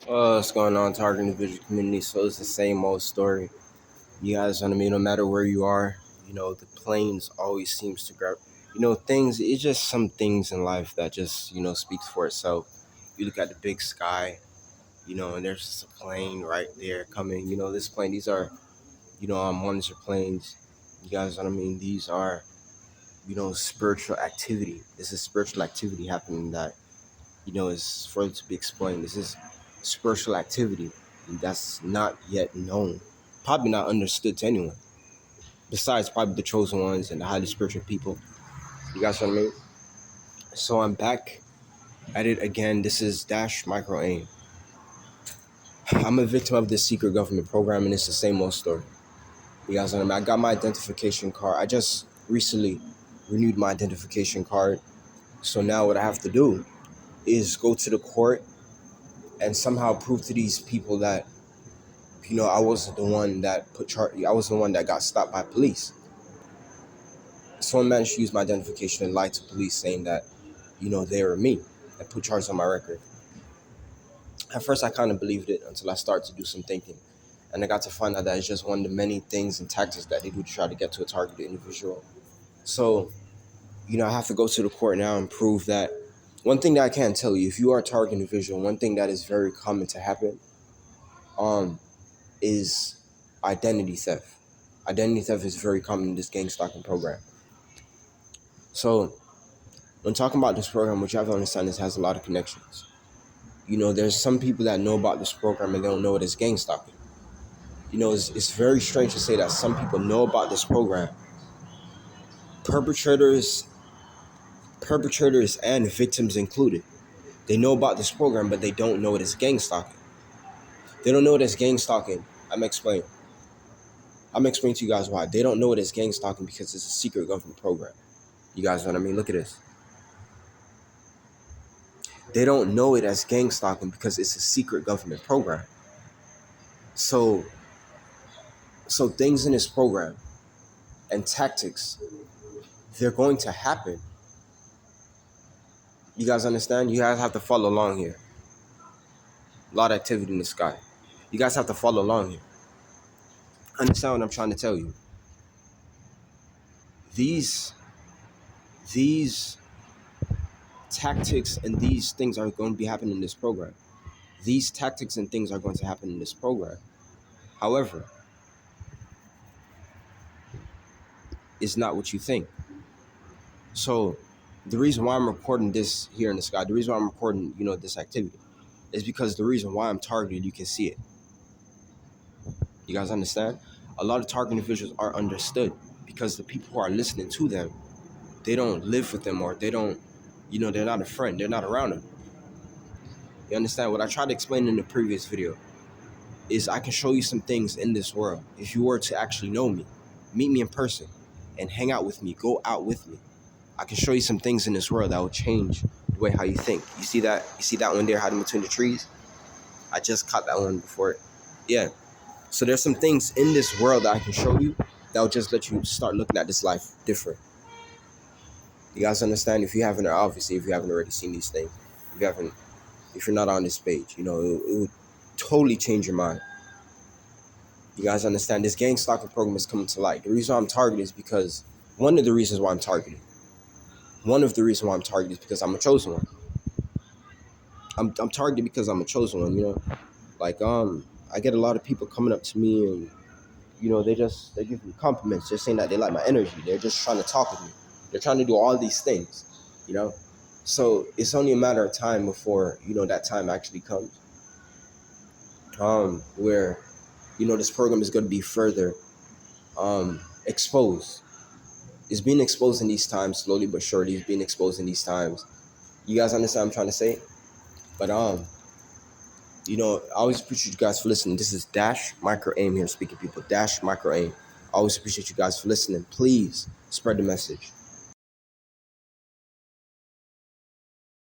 What's going on, target individual community? So it's the same old story. You guys know what I mean? No matter where you are, the planes always seems to grab, things. It's just some things in life that just, speaks for itself. You look at the big sky, and there's just a plane right there coming. This plane, these are, monitor planes. You guys know what I mean? These are, spiritual activity. This is spiritual activity happening that is further to be explained. This is spiritual activity that's not yet known, probably not understood to anyone, besides probably the chosen ones and the highly spiritual people. You guys know what I mean? So I'm back at it again. This is Dash Micro Aim. I'm a victim of this secret government program, and it's the same old story. You guys know what I mean? I got my identification card. I just recently renewed my identification card. So now what I have to do is go to the court and somehow prove to these people that I wasn't the one that put charge. I was the one that got stopped by police. Someone managed to use my identification and lie to police, saying that, they were me and put charges on my record. At first, I kind of believed it until I started to do some thinking, and I got to find out that it's just one of the many things and tactics that they do to try to get to a targeted individual. So, I have to go to the court now and prove that. One thing that I can tell you, if you are a targeted individual, one thing that is very common to happen, is identity theft. Identity theft is very common in this gangstalking program. So when talking about this program, what you have to understand is it has a lot of connections. There's some people that know about this program and they don't know it as gangstalking. It's very strange to say that some people know about this program. Perpetrators and victims included. They know about this program, but they don't know it as gangstalking. They don't know it as gangstalking. I'm explaining to you guys why. They don't know it as gangstalking because it's a secret government program. You guys know what I mean? Look at this. They don't know it as gang stalking because it's a secret government program. So things in this program and tactics, they're going to happen. You guys understand? You guys have to follow along here. A lot of activity in the sky. You guys have to follow along here. Understand what I'm trying to tell you. These tactics and these things are going to be happening in this program. These tactics and things are going to happen in this program. However, it's not what you think. So the reason why I'm recording this here in the sky, the reason why I'm recording, this activity, is because the reason why I'm targeted, you can see it. You guys understand? A lot of target individuals are understood because the people who are listening to them, they don't live with them, or they don't, they're not a friend. They're not around them. You understand? What I tried to explain in the previous video is I can show you some things in this world. If you were to actually know me, meet me in person, and hang out with me, go out with me, I can show you some things in this world that will change the way how you think. You see that? You see that one there hiding between the trees? I just caught that one before. Yeah. So there's some things in this world that I can show you that will just let you start looking at this life different. You guys understand? If you haven't already seen these things, if you're not on this page, it would totally change your mind. You guys understand? This gang stalking program is coming to light. The reason why I'm targeted is because one of the reasons why I'm targeted is because I'm a chosen one. I'm targeted because I'm a chosen one. Like I get a lot of people coming up to me and they give me compliments. They're saying that they like my energy. They're just trying to talk with me. They're trying to do all these things. So it's only a matter of time before that time actually comes. Where this program is going to be further exposed. It's being exposed in these times, slowly but surely. It's being exposed in these times. You guys understand what I'm trying to say? But I always appreciate you guys for listening. This is Dash Micro Aim here speaking, people. Dash Micro Aim. I always appreciate you guys for listening. Please spread the message.